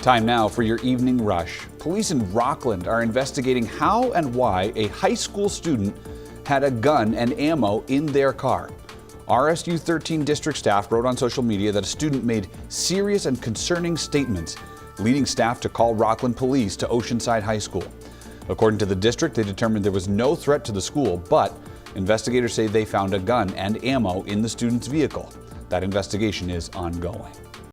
Time now for your evening rush. Police in Rockland are investigating how and why a high school student had a gun and ammo in their car. RSU 13 district staff wrote on social media that a student made serious and concerning statements, leading staff to call Rockland police to Oceanside High School. According to the district, they determined there was no threat to the school, but investigators say they found a gun and ammo in the student's vehicle. That investigation is ongoing.